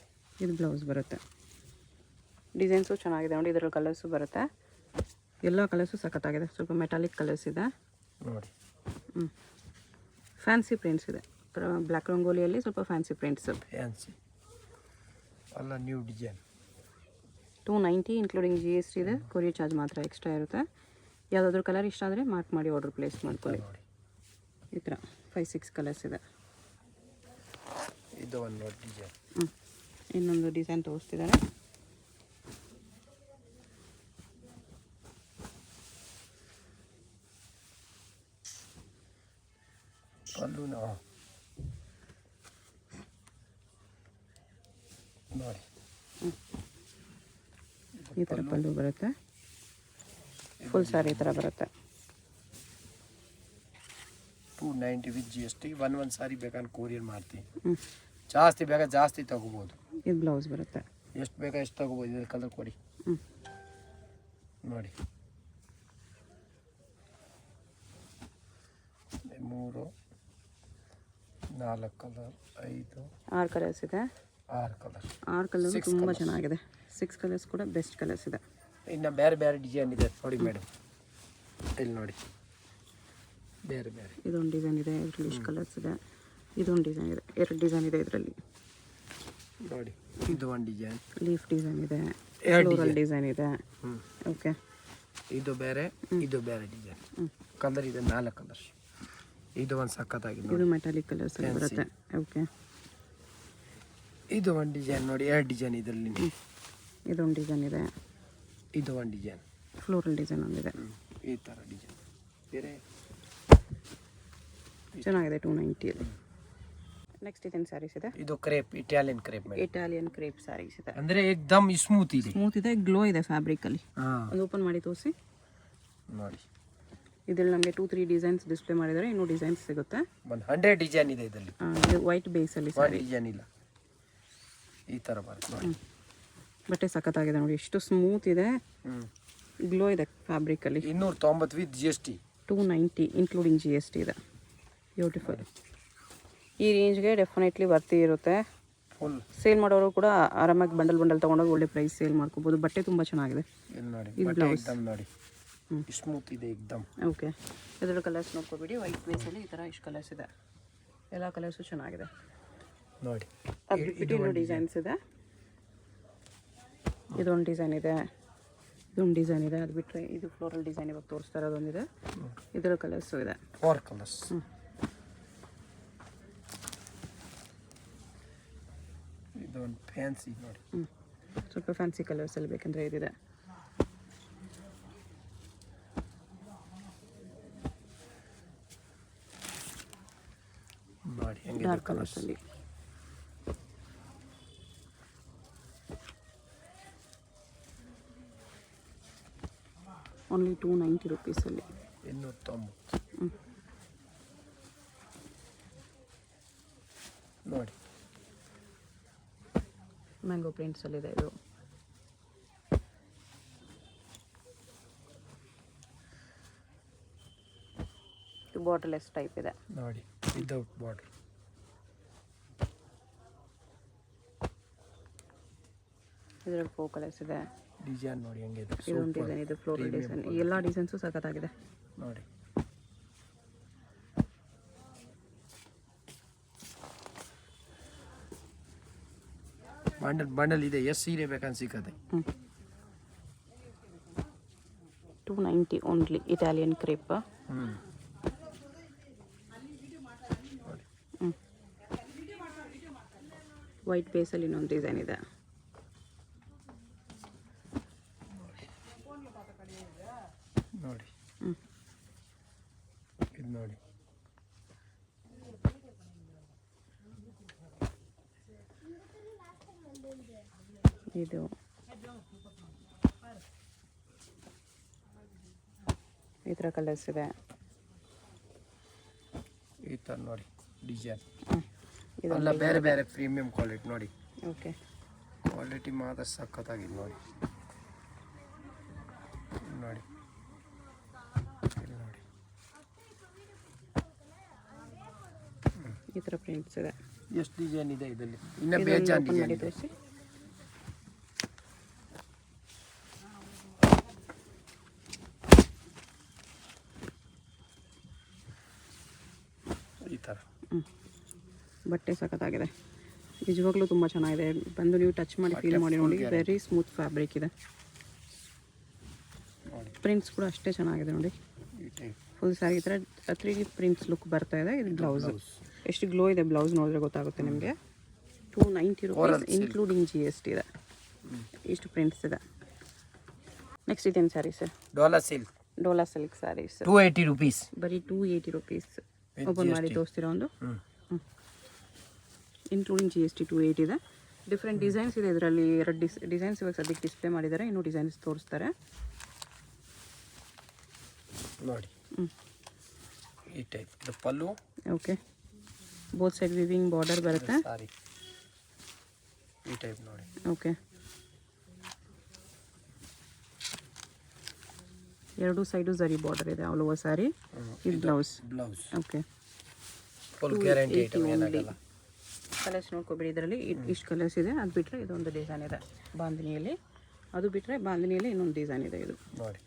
ಇದು ಬ್ಲೌಸ್ ಬರುತ್ತೆ, ಡಿಸೈನ್ಸು ಚೆನ್ನಾಗಿದೆ ನೋಡಿ, ಇದರಲ್ಲಿ ಕಲರ್ಸು ಬರುತ್ತೆ, ಎಲ್ಲ ಕಲರ್ಸು ಸಖತ್ತಾಗಿದೆ, ಸ್ವಲ್ಪ ಮೆಟಾಲಿಕ್ ಕಲರ್ಸ್ ಇದೆ ನೋಡಿ. ಫ್ಯಾನ್ಸಿ ಪ್ರಿಂಟ್ಸ್ ಇದೆ, ಬ್ಲ್ಯಾಕ್ ರಂಗೋಲಿಯಲ್ಲಿ ಸ್ವಲ್ಪ ಫ್ಯಾನ್ಸಿ ಪ್ರಿಂಟ್ಸ್. ಫ್ಯಾನ್ಸಿ ಎಲ್ಲ ನ್ಯೂ ಡಿಸೈನ್. 290 ಇನ್ಕ್ಲೂಡಿಂಗ್ GST ಇದೆ, ಕೊರಿಯರ್ ಚಾರ್ಜ್ ಮಾತ್ರ ಎಕ್ಸ್ಟ್ರಾ ಇರುತ್ತೆ. ಯಾವುದಾದ್ರೂ ಕಲರ್ ಇಷ್ಟ ಆದರೆ ಮಾರ್ಕ್ ಮಾಡಿ ಆರ್ಡರ್ ಪ್ಲೇಸ್ ಮಾಡ್ಕೊಳ್ಳಿ. ನೋಡಿ ಈ ಥರ 5 6 ಕಲರ್ಸ್ ಇದೆ. ಇದು ಒಂದು ನೋಡಿ ಡಿಸೈನ್. ಇನ್ನೊಂದು ಡಿಸೈನ್ ತೋರಿಸ್ತಿದ್ದಾರೆ. ಪಲ್ಲುನ ನೋಡಿ, ಈ ಥರ ಪಲ್ಲು ಬರುತ್ತೆ, ಫುಲ್ ಸ್ಯಾರಿ ಈ ಥರ ಬರುತ್ತೆ. 290 ವಿತ್ GST. ಒಂದು ಸಾರಿ ಬೇಕಾದ್ರೆ ಕೊರಿಯರ್ ಮಾಡ್ತೀವಿ, ಜಾಸ್ತಿ ಬೇಕಾ ಜಾಸ್ತಿ ತಗೋಬೋದು. ಇದು ಬ್ಲೌಸ್ ಬರುತ್ತೆ, ಎಷ್ಟು ಬೇಕಾ ಎಷ್ಟು ತಗೋಬೋದು. ಇದು ಕಲರ್ ಕೊಡಿ ನೋಡಿ, 3 4 ಕಲರ್ 5 6 ಕಲರ್ಸ್ ಇದೆ. 6 ಕಲರ್, 6 ಕಲರ್ ತುಂಬ ಚೆನ್ನಾಗಿದೆ. 6 ಕಲರ್ಸ್ ಕೂಡ ಬೆಸ್ಟ್ ಕಲರ್ಸ್ ಇದೆ. ಇನ್ನು ಬೇರೆ ಬೇರೆ ಡಿಸೈನ್ ಇದೆ ನೋಡಿ ಮೇಡಮ್, ಇಲ್ಲಿ ನೋಡಿ ಬೇರೆ ಬೇರೆ. ಇದೊಂದು ಡಿಸೈನ್ ಇದೆ, ಇದರಲ್ಲಿ ಇಷ್ಟು ಕಲರ್ಸ್ ಇದೆ. ಇದೊಂದು ಡಿಸೈನ್ ಇದೆ, 2 ಡಿಸೈನ್ ಇದೆ ಇದರಲ್ಲಿ ನೋಡಿ. ಇದು ಒಂದು ಡಿಸೈನ್, ಲೀಫ್ ಡಿಸೈನ್ ಇದೆ, 2 ಫ್ಲೋರಲ್ ಡಿಸೈನ್ ಇದೆ. ಓಕೆ ಇದು ಬೇರೆ, ಇದು ಬೇರೆ ಡಿಸೈನ್. ಕಲರ್ ಇದೆ 4 ಕಲರ್. ಇದು ಒಂದು ಸಖತ್ತಾಗಿದೆ, ಇದು ಮೆಟಾಲಿಕ್ ಕಲರ್ಸ್ ಬರುತ್ತೆ. ಓಕೆ ಇದು ಒಂದು ಡಿಸೈನ್ ನೋಡಿ, 2 ಡಿಸೈನ್ ಇದರಲ್ಲಿ. ಇದೊಂದು ಡಿಸೈನ್ ಇದೆ, ಇದು ಒಂದು ಡಿಸೈನ್, ಫ್ಲೋರಲ್ ಡಿಸೈನ್ ಒಂದಿದೆ. ಈ ಥರ ಡಿಸೈನ್ ಬೇರೆ ಚೆನ್ನಾಗಿದೆ 290ಅಲ್ಲಿ. ನೆಕ್ಸ್ಟ್ ಇದನ್ನು ಸ್ಯಾರೀಸ್ ಇದೆ, ಇದು ಕ್ರೇಪ್, ಇಟಾಲಿಯನ್ ಕ್ರೇಪ್ ಮೇಲೆ, ಇಟಾಲಿಯನ್ ಕ್ರೇಪ್ ಸ್ಯಾರೀಸ್ ಇದೆ. ಅಂದರೆ ಏಕ್ದಮ್ ಸ್ಮೂತ್ ಇದೆ, ಸ್ಮೂತ್ ಇದೆ, ಗ್ಲೋ ಇದೆ ಫ್ಯಾಬ್ರಿಕಲ್ಲಿ. ಹಾಂ ಒಂದು ಓಪನ್ ಮಾಡಿ ತೋರಿಸಿ ನೋಡಿ. ಇದರಲ್ಲಿ ನಮಗೆ 2 3 ಡಿಸೈನ್ಸ್ ಡಿಸ್ಪ್ಲೇ ಮಾಡಿದರೆ, ಇನ್ನೂ ಡಿಸೈನ್ಸ್ ಸಿಗುತ್ತೆ. ಒಂದು 100 ಡಿಸೈನ್ ಇದೆ ಇದರಲ್ಲಿ. ಇದು ವೈಟ್ ಬೇಸಲ್ಲಿ ಸ್ಯಾರಿ, ಡಿಸೈನ್ ಇಲ್ಲ, ಈ ಥರ ಬರುತ್ತೆ ನೋಡಿ. ಬಟ್ಟೆ ಸಖತ್ತಾಗಿದೆ ನೋಡಿ, ಎಷ್ಟು ಸ್ಮೂತ್ ಇದೆ, ಗ್ಲೋ ಇದೆ ಫ್ಯಾಬ್ರಿಕಲ್ಲಿ. 290 ವಿತ್ GST. 290 ಇನ್ಕ್ಲೂಡಿಂಗ್ GST ಇದೆ. ಬ್ಯೂಟಿಫುಲ್. ಈ ರೇಂಜ್ಗೆ ಡೆಫಿನೆಟ್ಲಿ ವರ್ತಿ ಇರುತ್ತೆ. ಫುಲ್ ಸೇಲ್ ಮಾಡೋರು ಕೂಡ ಆರಾಮಾಗಿ ಬಂಡಲ್ ತೊಗೊಂಡೋಗಿ ಒಳ್ಳೆ ಪ್ರೈಸ್ ಸೇಲ್ ಮಾಡ್ಕೋಬೋದು. ಬಟ್ಟೆ ತುಂಬ ಚೆನ್ನಾಗಿದೆ. ಇಲ್ಲಿ ನೋಡಿ, ಇದು ಬಟ್ಟೆ ಬ್ಲೌಸ್ ಏಕ್ದಮ್ ನೋಡಿ, ಸ್ಮೂತ್ ಇದೆ ಏಕ್ದಮ್. ಓಕೆ, ಇದರ ಕಲರ್ಸ್ ನೋಡ್ಕೊಬಿಡಿ. ವೈಟ್ ಬೇಸಲ್ಲಿ ಈ ಥರ ಇಷ್ಟು ಕಲರ್ಸ್ ಇದೆ, ಎಲ್ಲ ಕಲರ್ಸು ಚೆನ್ನಾಗಿದೆ ನೋಡಿ. ಅದು ಬಿಟ್ಬಿಟ್ಟು ಇನ್ನೂ ಡಿಸೈನ್ಸ್ ಇದೆ. ಇದೊಂದು ಡಿಸೈನ್ ಇದೆ, ಇದೊಂದು ಡಿಸೈನ್ ಇದೆ. ಅದು ಬಿಟ್ಟರೆ ಇದು ಫ್ಲೋರಲ್ ಡಿಸೈನ್ ಇವಾಗ ತೋರಿಸ್ತಾ ಇರೋದೊಂದಿದೆ. ಇದರ ಕಲರ್ಸು ಇದೆ, 4 ಕಲರ್ಸ್. ಇದೊಂದು ಫ್ಯಾನ್ಸಿ ನೋಡಿ, ಸ್ವಲ್ಪ ಫ್ಯಾನ್ಸಿ ಕಲರ್ಸಲ್ಲಿ ಬೇಕಂದರೆ ಇದಿದೆ. ನೋಡಿ ಹೆಂಗೆ ಡಾರ್ಕ್ ಕಲರ್ಸಲ್ಲಿ. ಓನ್ಲಿ 290 ರುಪೀಸಲ್ಲಿ. 290 ನೋಡಿ. ಮ್ಯಾಂಗೋ ಪ್ರಿಂಟ್ಸಲ್ಲಿದೆ ಇದು. ಇದು ಬಾಟರ್ಲೆಸ್ ಟೈಪ್ ಇದೆ ನೋಡಿ, ವಿದೌಟ್ ಬಾರ್ಡರ್. ಇದರಲ್ಲಿ 4 ಕಲರ್ಸ್ ಇದೆ. ಡಿಸೈನ್ ನೋಡಿ ಹೆಂಗಿದೆ, ಇದೊಂದು ಡಿಸೈನ್, ಇದು ಫ್ಲೋರಲ್ ಡಿಸೈನ್. ಈ ಎಲ್ಲ ಡಿಸೈನ್ಸು ಸಖತ್ತಾಗಿದೆ ನೋಡಿ. ಬಂಡಲ್ ಇದೆ, ಎಷ್ಟು ಸೀರೆ ಬೇಕಂತ ಸಿಕ್ಕತ್ತೆ. 290 ಓನ್ಲಿ. Italian crepe. ವೈಟ್ ಬೇಸಲ್ಲಿ ಇನ್ನೊಂದು ಡಿಸೈನ್ ಇದೆ. ನೋಡಿ ಇದು ನೋಡಿ, ಇದು ಈ ಥರ ಕಲರ್ಸ್ ಇದೆ. ಈ ಥರ ನೋಡಿ ಡಿಸೈನ್ ಇದು ಎಲ್ಲ ಬೇರೆ ಬೇರೆ ಪ್ರೀಮಿಯಂ ಕ್ವಾಲಿಟಿ ನೋಡಿ. ಓಕೆ, ಕ್ವಾಲಿಟಿ ಮಾತ್ರ ಸಖತ್ತಾಗಿದೆ ನೋಡಿ. ನೋಡಿ ಇಲ್ಲಿ ನೋಡಿ, ಈ ಥರ ಪ್ರಿಂಟ್ಸ್ ಇದೆ. ಎಷ್ಟು ಡಿಸೈನ್ ಇದೆ ಇದರಲ್ಲಿ, ಇನ್ನೂ ಬೇಜಾನ್ ಓಪನ್ ಡಿಸೈನ್ ಮಾಡಿ ಇದೆ. ತೋರಿಸಿ. ಈ ಥರ ಬಟ್ಟೆ ಸಖತ್ತಾಗಿದೆ, ನಿಜವಾಗ್ಲೂ ತುಂಬ ಚೆನ್ನಾಗಿದೆ. ಬಂದು ನೀವು ಟಚ್ ಮಾಡಿ ಫೀಲ್ ಮಾಡಿ ನೋಡಿ. ವೆರಿ ಸ್ಮೂತ್ ಫ್ಯಾಬ್ರಿಕ್ ಇದೆ. ನೋಡಿ ಪ್ರಿಂಟ್ಸ್ ಕೂಡ ಅಷ್ಟೇ ಚೆನ್ನಾಗಿದೆ ನೋಡಿ. ಈ ಟೈಪ್ ಫುಲ್ ಸ್ಯಾರಿ ಈ ಥರ 3D ಪ್ರಿಂಟ್ಸ್ ಲುಕ್ ಬರ್ತಾ ಇದೆ. ಇದು ಬ್ಲೌಸ್ ಎಷ್ಟು ಗ್ಲೋ ಇದೆ, ಬ್ಲೌಸ್ ನೋಡಿದ್ರೆ ಗೊತ್ತಾಗುತ್ತೆ ನಿಮಗೆ. 290 ರುಪೀಸ್ ಇನ್ಕ್ಲೂಡಿಂಗ್ GST ಇದೆ. ಇಷ್ಟು ಪ್ರಿಂಟ್ಸ್ ಇದೆ. ನೆಕ್ಸ್ಟ್ ಇದೇನು sarees? Dola silk sarees 280 rupees. ಬರೀ 280 ರುಪೀಸ್. ಓಪನ್ ಮಾಡಿ ತೋರಿಸ್ತೀರಾ ಒಂದು? ಇನ್ಕ್ಲೂಡಿಂಗ್ GST 280 ಇದೆ. ಡಿಫ್ರೆಂಟ್ ಡಿಸೈನ್ಸ್ ಇದೆ ಇದರಲ್ಲಿ. 2 ಡಿಸೈನ್ಸ್ ಇವಾಗ ಸದ್ಯಕ್ಕೆ ಡಿಸ್ಪ್ಲೇ ಮಾಡಿದ್ದಾರೆ, ಇನ್ನೂ ಡಿಸೈನ್ಸ್ ತೋರಿಸ್ತಾರೆ. ನೋಡಿ ಈ ಟೈಪ್ ಇದು pallu. Okay, both side weaving border ಬರುತ್ತೆ. ಸಾರಿ ಈ ಟೈಪ್ ನೋಡಿ. ಓಕೆ, ಎರಡು ಸೈಡು ಜರಿ ಬಾರ್ಡರ್ ಇದೆ ಆಲ್ ಓವರ್ ಸ್ಯಾರಿ. ಇದು blouse. Okay, full guarantee item, ಏನಾಗಲ್ಲ. ಕಲರ್ಸ್ ನೋಡ್ಕೊಬೇಡಿ, ಇದರಲ್ಲಿ ಇಷ್ಟು ಕಲರ್ಸ್ ಇದೆ. ಅದು ಬಿಟ್ಟರೆ ಇದೊಂದು ಡಿಸೈನ್ ಇದೆ ಬಾಂಧನಿಯಲ್ಲಿ. ಅದು ಬಿಟ್ಟರೆ ಬಾಂಧನಿಯಲ್ಲಿ ಇನ್ನೊಂದು ಡಿಸೈನ್ ಇದೆ ಇದು ನೋಡಿ.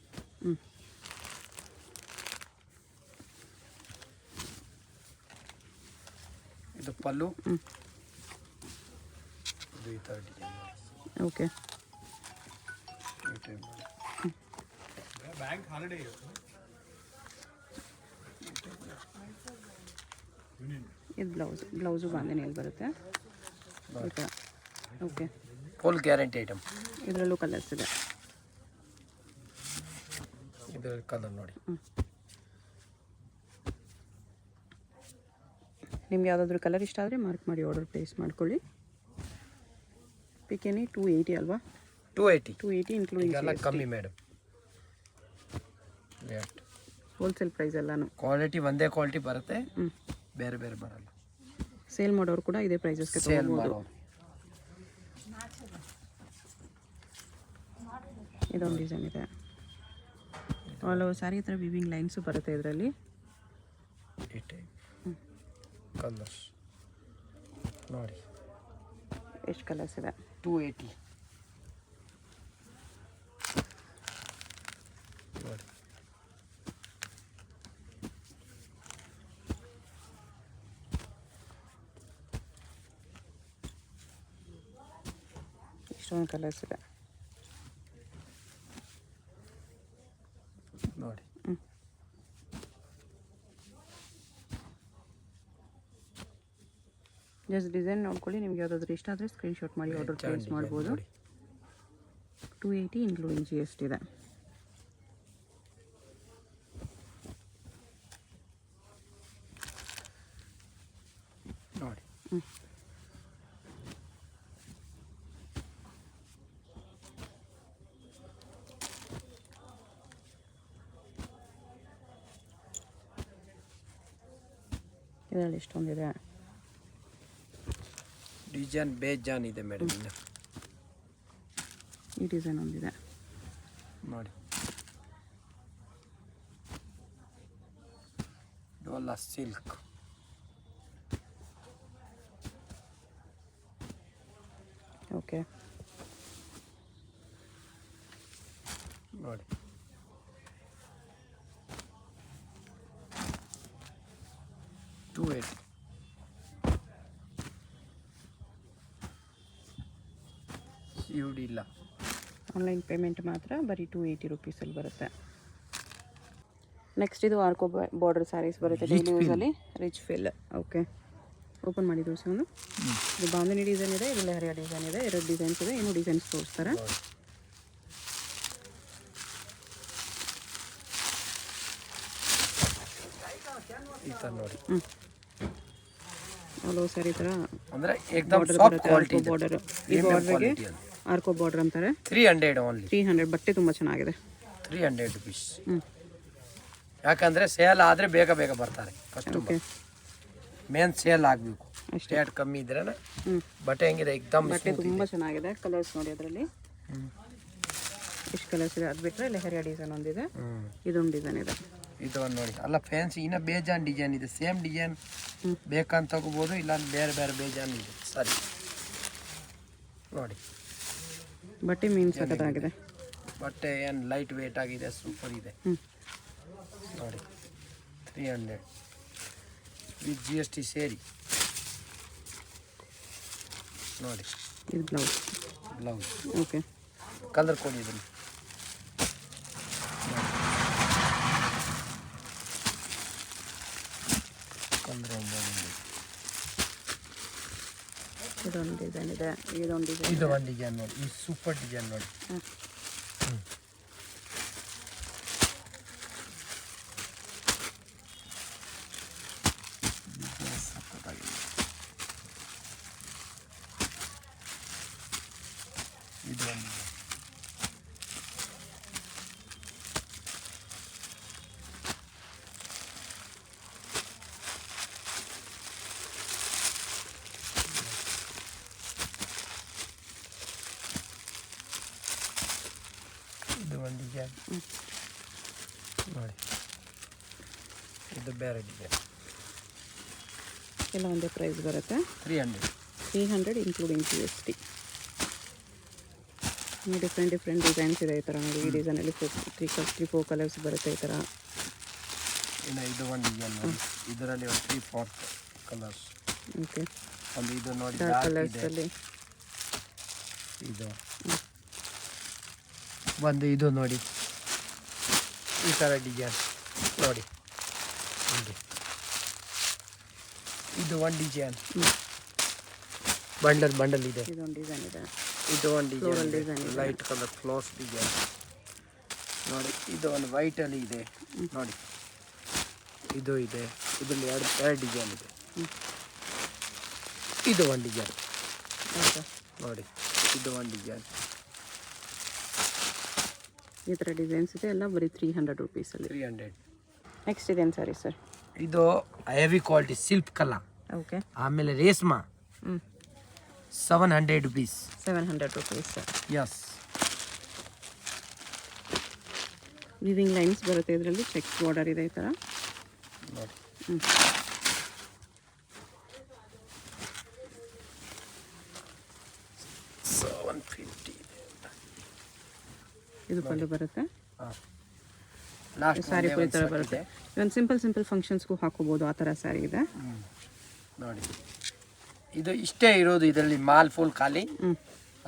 ಇದು ಪಲ್ಲು. ಇದು ಈ ಥರ ಡಿಸೈನ್. ಓಕೆ, ಈ ಟೈಪ್ ನೋಡಿ. ಬ್ಯಾಂಕ್ ಹಾಲಿಡೇ ಇದು ಬ್ಲೌಸು ಬಾಂಧನಿಯಲ್ಲಿ ಬರುತ್ತೆ ಈ ಥರ. Okay, full guarantee item. ಇದರಲ್ಲೂ ಕಲರ್ಸ್ ಇದೆ. ಇದರ ಕಲರ್ ನೋಡಿ. ನಿಮ್ಗೆ ಯಾವುದಾದ್ರೂ ಕಲರ್ ಇಷ್ಟ ಆದರೆ ಮಾರ್ಕ್ ಮಾಡಿ ಆರ್ಡರ್ ಪ್ಲೇಸ್ ಮಾಡ್ಕೊಳ್ಳಿ. ಪಿಕೆನಿ 280 ಅಲ್ವಾ? 280 ಇನ್ಕ್ಲೂಡಿಂಗ್ ಎಲ್ಲ ಕಮ್ಮಿ ಮೇಡಮ್. ಹೋಲ್ಸೇಲ್ ಪ್ರೈಸ್ ಎಲ್ಲಾನು. ಕ್ವಾಲಿಟಿ ಒಂದೇ ಕ್ವಾಲಿಟಿ ಬರುತ್ತೆ, ಬೇರೆ ಬೇರೆ ಬರಲ್ಲ. ಸೇಲ್ ಮಾಡೋರು ಕೂಡ ಇದೇ ಪ್ರೈಸಸ್ಗೆ ತಗೋಬೋದು. ಇದೊಂದು ಡಿಸೈನ್ ಇದೆ. ಆಲ್ ಓವರ್ ಸ್ಯಾರಿ ಈ ಥರ ವಿವಿಂಗ್ ಲೈನ್ಸು ಬರುತ್ತೆ ಇದರಲ್ಲಿ. ಈ ಟೈಪ್ ಕಲರ್ಸ್ ನೋಡಿ. ಎಷ್ಟು ಕಲರ್ಸ್ ಇದೆ? 280 ನೋಡಿ. ಇಷ್ಟೊಂದು ಕಲರ್ಸ್ ಇದೆ ನೋಡಿ. ಜಸ್ಟ್ ಡಿಸೈನ್ ನೋಡ್ಕೊಳ್ಳಿ. ನಿಮ್ಗೆ ಯಾವುದಾದ್ರೂ ಇಷ್ಟ ಆದರೆ ಸ್ಕ್ರೀನ್ಶಾಟ್ ಮಾಡಿ ಆರ್ಡರ್ ಪ್ಲೇಸ್ ಮಾಡ್ಬೋದು. 280 ಇನ್ಕ್ಲೂಡಿಂಗ್ GST ಇದೆ. ನೋಡಿ ಇದರಲ್ಲಿ ಇಷ್ಟೊಂದಿದೆ. ಡಿಸೈನ್ ಬೇಜಾನ್ ಇದೆ ಮೇಡಮ್. ಇನ್ನು ಈ ಡಿಸೈನ್ ಒಂದಿದೆ ನೋಡಿ. ಡೋಲಾ ಸಿಲ್ಕ್ ಓಕೆ, ನೋಡಿ. ಯುಡಿ ಇಲ್ಲ. ಆನ್ಲೈನ್ ಪೇಮೆಂಟ್ ಮಾತ್ರ ಬರೀ 280 ರುಪೀಸಲ್ಲಿ ಬರುತ್ತೆ. ನೆಕ್ಸ್ಟ್ ಇದು ಆರ್ಕೋ ಬಾರ್ಡರ್ ಸ್ಯಾರೀಸ್ ಬರುತ್ತೆ ಡೈಲಿ ಯೂಸಲ್ಲಿ. Rich feel. ಓಕೆ, ಓಪನ್ ಮಾಡಿ ತೋರಿಸಿ ಒಂದು. ಇದು ಬಾಂಧನಿ ಡಿಸೈನ್ ಇದೆ, ಇದು ಲೆಹರಿಯಾ ಡಿಸೈನ್ ಇದೆ. 2 ಡಿಸೈನ್ಸ್ ಇದೆ. ಇನ್ನೂ ಡಿಸೈನ್ಸ್ ತೋರಿಸ್ತಾರೆ. ಈ ಥರ ನೋಡಿ. ಅಲೋ ಸರ್, ಈ ಥರ ಅಂದರೆ ಏಕದಮ್ ಸಾಫ್ಟ್ ಕ್ವಾಲಿಟಿ ಬಾರ್ಡರ್. ಈ ಬಾರ್ಡರ್ಗೆ ಆರ್ಕೋ ಬಾರ್ಡರ್ ಅಂತಾರೆ. 300 ಓನ್ಲಿ. 300. ಬಟ್ಟೆ ತುಂಬ ಚೆನ್ನಾಗಿದೆ. 300 ರುಪೀಸ್. ಯಾಕಂದರೆ ಸೇಲ್ ಆದರೆ ಬೇಗ ಬೇಗ ಬರ್ತಾರೆ ಕಸ್ಟಮರ್. ಮೇನ್ ಸೇಲ್ ಆಗಬೇಕು. ರೇಟ್ ಕಮ್ಮಿ ಇದ್ರೆ ಬಟ್ಟೆ ಹೆಂಗಿದೆ ಏಕದಮ್ ಬಟ್ಟೆ ತುಂಬ ಚೆನ್ನಾಗಿದೆ. ಕಲರ್ಸ್ ನೋಡಿ ಅದರಲ್ಲಿ ಎಷ್ಟು ಕಲರ್ಸ್ ಇದೆ. ಅದು ಬಿಟ್ಟರೆ ಲೆಹರಿಯಾ ಡಿಸೈನ್ ಒಂದಿದೆ, ಇದೊಂದು ಡಿಸೈನ್ ಇದೆ. ಇದು ಒಂದು ನೋಡಿ. ಅಲ್ಲ ಫ್ಯಾನ್ಸಿ ಇನ್ನೂ ಬೇಜಾನ್ ಡಿಸೈನ್ ಇದೆ. ಸೇಮ್ ಡಿಸೈನ್ ಬೇಕಂತ ತಗೋಬೋದು, ಇಲ್ಲ ಬೇರೆ ಬೇರೆ ಬೇಜಾನ್ ಇದೆ. ಸರಿ ನೋಡಿ, ಬಟ್ಟೆ ಮೀನ್ ಸಖತ್ತಾಗಿದೆ. ಬಟ್ಟೆ ಏನು ಲೈಟ್ ವೇಟ್ ಆಗಿದೆ, ಸೂಪರ್ ಇದೆ ನೋಡಿ. 300 ವಿತ್ GST ಸೇರಿ ನೋಡಿ. ಇದು ಬ್ಲೌಸ್. ಓಕೆ, ಕಲರ್ ಕೊಡಿ ಇದನ್ನು. ಇದೊಂದು ಡಿಸೈನ್ ಇದೆ, ಇದೊಂದು ಡಿಸೈನ್. ಇದು ಒಂದು ಡಿಸೈನ್ ನೋಡಿ. ಈ ಸೂಪರ್ ಡಿಸೈನ್ ನೋಡಿ. ಇದು ಒಂದು ಡಿಸೈನ್ ನೋಡಿ. ಇದು ಬೇರೆ ಡಿಸೈನ್. ಎಲ್ಲ ಒಂದೇ ಪ್ರೈಸ್ ಬರುತ್ತೆ. 300 ಇನ್ಕ್ಲೂಡಿಂಗ್ GST. ಡಿಫ್ರೆಂಟ್ ಡಿಸೈನ್ಸ್ ಇದೆ. ಈ ಥರ ನೋಡಿ, ಈ ಡಿಸೈನಲ್ಲಿ 3-4 ಕಲರ್ಸ್ ಬರುತ್ತೆ ಈ ಥರ. ಇನ್ನು ಇದು ಒಂದು ಡಿಸೈನ್ ನೋಡಿ. ಇದರಲ್ಲಿ ಒಂದು 3-4 ಕಲರ್ಸ್. ಓಕೆ, ಒಂದು ಇದು ನೋಡಿ, ಡಾರ್ಕ್ ಕಲರ್ಸಲ್ಲಿ. ಇದು ಒಂದು ಇದು ನೋಡಿ, ಈ ಥರ ಡಿಸೈನ್ ನೋಡಿ. ಇದು ಒಂದು ಡಿಸೈನ್ ಬಂಡಲ್ ಇದೆ. ಇದೊಂದು ಡಿಸೈನ್ ಇದೆ. ಇದು ಒಂದು design light colour class design ನೋಡಿ. ಇದು ಒಂದು ವೈಟಲ್ಲಿ ಇದೆ ನೋಡಿ. ಇದು ಇದೆ. ಇದರಲ್ಲಿ ಎರಡು ಡಿಸೈನ್ ಇದೆ. ಇದು ಒಂದು ಡಿಸೈನ್ ನೋಡಿ. ಇದು ಒಂದು ಡಿಸೈನ್. ಈ ಥರ ಡಿಸೈನ್ಸ್ ಇದೆ. ಎಲ್ಲ ಬರೀ 300 ರುಪೀಸಲ್ಲಿ. 300. ನೆಕ್ಸ್ಟ್ ಇದೇನು ಸಾರಿ ಸರ್? ಇದು ಹೆವಿ ಕ್ವಾಲಿಟಿ ಸಿಲ್ಕ್ ಕಲ. ಓಕೆ, ಆಮೇಲೆ ರೇಷ್ಮಾ. 700 rupees. 700 rupees. Yes. Weaving lines ಬರುತ್ತೆ ಇದರಲ್ಲಿ. ಚೆಕ್ ಬಾರ್ಡರ್ ಇದೆ ಈ ಥರ ನೋಡಿ. 750. ಇದು ಪಲ್ಲು ಬರುತ್ತೆ. ಲಾಸ್ಟ್ ಸ್ಯಾರಿ ಈ ಥರ ಬರುತ್ತೆ. ಒಂದು ಸಿಂಪಲ್ ಫಂಕ್ಷನ್ಸ್ಗೂ ಹಾಕೋಬೋದು, ಆ ಥರ ಸ್ಯಾರಿ ಇದೆ ನೋಡಿ. ಇದು ಇಷ್ಟೇ ಇರೋದು ಇದರಲ್ಲಿ. ಮಾಲ್ ಫುಲ್ ಖಾಲಿ.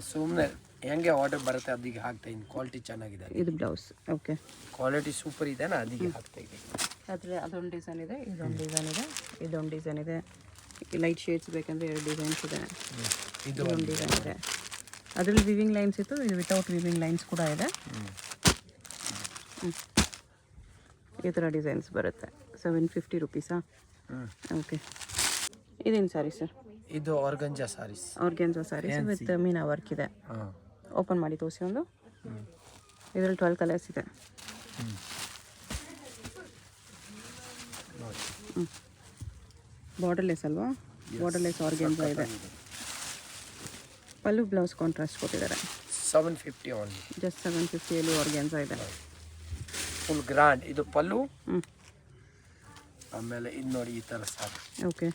ಸುಮ್ಮನೆ ಹೆಂಗೆ ಆರ್ಡರ್ ಬರುತ್ತೆ ಅದಕ್ಕೆ ಹಾಕ್ತಾ ಇದ್ದೀನಿ. ಕ್ವಾಲಿಟಿ ಚೆನ್ನಾಗಿದೆ. ಇದು ಬ್ಲೌಸ್. ಓಕೆ, ಕ್ವಾಲಿಟಿ ಸೂಪರ್ ಇದೆ ನಾ, ಅದಕ್ಕೆ ಹಾಕ್ತಾ ಇದ್ದೀನಿ. ಅದರಲ್ಲಿ ಅದೊಂದು ಡಿಸೈನ್ ಇದೆ, ಇದೊಂದು ಡಿಸೈನ್ ಇದೆ, ಇದೊಂದು ಡಿಸೈನ್ ಇದೆ. ಲೈಟ್ ಶೇಡ್ಸ್ ಬೇಕಂದರೆ 2 ಡಿಸೈನ್ಸ್ ಇದೆ. ಇದೊಂದು ಡಿಸೈನ್ ಇದೆ. ಅದರಲ್ಲಿ ವಿವಿಂಗ್ ಲೈನ್ಸ್ ಇತ್ತು, ಇದು ವಿತೌಟ್ ವಿವಿಂಗ್ ಲೈನ್ಸ್ ಕೂಡ ಇದೆ. ಈ ಥರ ಡಿಸೈನ್ಸ್ ಬರುತ್ತೆ. 750 ರುಪೀಸಾ? ಓಕೆ, ಇದೇನು ಸಾರಿ ಸರ್? ಇದು organza saris. Organza saris with meena work ಇದೆ. ಓಪನ್ ಮಾಡಿ ತೋರಿಸಿ ಒಂದು. ಇದರಲ್ಲಿ 12 ಕಲರ್ಸ್ ಇದೆ. ಬಾರ್ಡರ್ಲೆಸ್ ಅಲ್ವಾ? ಬಾರ್ಡರ್ಲೆಸ್ ಆರ್ಗಂಜಾ ಇದೆ. ಪಲ್ಲು ಬ್ಲೌಸ್ ಕಾಂಟ್ರಾಸ್ಟ್ ಕೊಟ್ಟಿದ್ದಾರೆ. 750 ಓನ್ಲಿ. ಜಸ್ಟ್ 750 ಆರ್ಗಂಜಾ ಇದೆ. Full grand. ಇದು ಪಲ್ಲು. ಆಮೇಲೆ ಇದು ನೋಡಿ, ಈ ಥರ ಸಾರಿ. ಓಕೆ,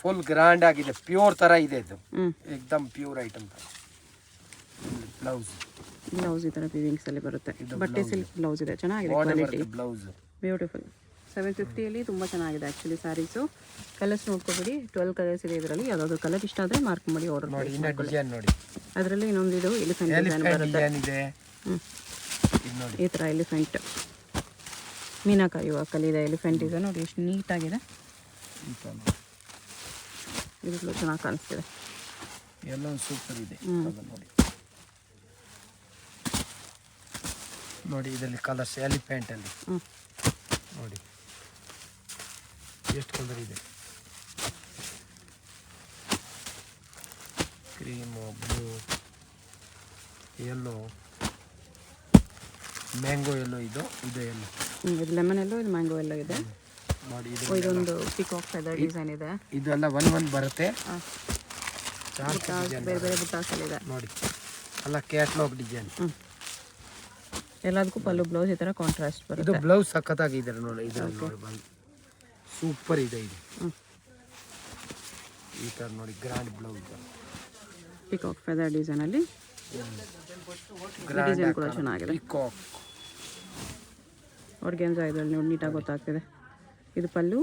ಫುಲ್ ಗ್ರ್ಯಾಂಡ್ ಆಗಿದೆ. ಪ್ಯೂರ್ ಥರ ಇದೆ ಇದು. ಏಕದಮ್ ಪ್ಯೂರ್ ಐಟಮ್ ಥರ. ಬ್ಲೌಸ್ ಈ ಥರ ವಿವಿಂಗ್ಸಲ್ಲಿ ಬರುತ್ತೆ. ಬಟ್ಟೆ ಸಿಲ್ಕ್ ಬ್ಲೌಸ್ ಇದೆ. ಚೆನ್ನಾಗಿದೆ ಕ್ವಾಲಿಟಿ. Blouse beautiful. 750ಯಲ್ಲಿ ತುಂಬ ಚೆನ್ನಾಗಿದೆ ಆ್ಯಕ್ಚುಲಿ ಸ್ಯಾರೀಸು. ಕಲರ್ಸ್ ನೋಡ್ಕೊಬೇಡಿ, 12 ಕಲರ್ಸ್ ಇದೆ ಇದರಲ್ಲಿ. ಯಾವುದಾದ್ರು ಕಲರ್ ಇಷ್ಟ ಆದರೆ ಮಾರ್ಕ್ ಮಾಡಿ ಆರ್ಡರ್ ನೋಡಿ ಮಾಡಿ. ಇನ್ನ ಡಿಸೈನ್ ನೋಡಿ, ಅದರಲ್ಲಿ ಇನ್ನೊಂದು ಇದು ಎಲಿಫೆಂಟ್ ಡಿಸೈನ್ ಬರುತ್ತೆ. ಡಿಸೈನ್ ಇದೆ. ಹ್ಞೂ, ಇದು ನೋಡಿ ಈ ಥರ ಎಲಿಫೆಂಟ್ ಮೀನಾಕಾರಿ ವರ್ಕಲ್ಲಿ ಇದೆ. ಎಲಿಫೆಂಟ್ ಡಿಸೈನ್ ನೋಡಿ ಎಷ್ಟು ನೀಟಾಗಿದೆ. ಈ ಥರ ನೋಡಿ. ಇದರಲ್ಲೂ ಚೆನ್ನಾಗಿ ಕಾಣಿಸ್ತಿದೆ. ಎಲ್ಲ ಸೂಪರ್ ಇದೆ. ಅದು ನೋಡಿ ನೋಡಿ ಇದರಲ್ಲಿ ಕಲರ್ಸ್ ಎಲಿಫೆಂಟಲ್ಲಿ ಹ್ಞೂ, ನೋಡಿ ಎಷ್ಟು ಕಲರ್ ಇದೆ. ಕ್ರೀಮು, ಬ್ಲೂ, ಯೆಲ್ಲೋ, ಮ್ಯಾಂಗೋ ಎಲ್ಲೋ, ಇದು ಎಲ್ಲೋ. ಇದು ಲೆಮನ್ ಎಲ್ಲೋ, ಇದು ಮ್ಯಾಂಗೋ ಎಲ್ಲೋ ಇದೆ. ನೋಡಿ ಇದೊಂದು ಪಿಕಾಕ್ ಫೆದರ್ ಡಿಸೈನ್ ಇದೆ. ಇದೆಲ್ಲ ಒಂದ್ ಬರುತ್ತೆ. ಬೇರೆ ಬೇರೆ ಬುಟ್ಟಾಸಲ್ಲಿದೆ ನೋಡಿ ಎಲ್ಲ ಕ್ಯಾಟ್ಲಾಗ್ ಡಿಸೈನ್. ಎಲ್ಲದಕ್ಕೂ ಪಲ್ಲು ಬ್ಲೌಸ್ ಈ ಥರ ಕಾಂಟ್ರಾಸ್ಟ್ ಇದು ಬರುತ್ತೆ. ಬ್ಲೌಸ್ ಸಖತ್ತಾಗಿದೆ ನೋಡಿ. ಇದರಲ್ಲಿ ನೋಡಿ ಬಂದು ಸೂಪರ್ ಇದೆ. ಇದು ಈ ಥರ ನೋಡಿ ಗ್ರ್ಯಾಂಡ್ ಬ್ಲೌಸ್, ಪಿಕಾಕ್ ಫೆದರ್ ಡಿಸೈನಲ್ಲಿ ಡಿಸೈನ್ ಕೂಡ ಚೆನ್ನಾಗಿದೆ. ಪಿಕಾಕ್ ಆರ್ಗೆನ್ಸಾ ಇದರಲ್ಲಿ ನೋಡಿ ನೀಟಾಗಿ ಗೊತ್ತಾಗ್ತಿದೆ. ಇದು ಪಲ್ಲು,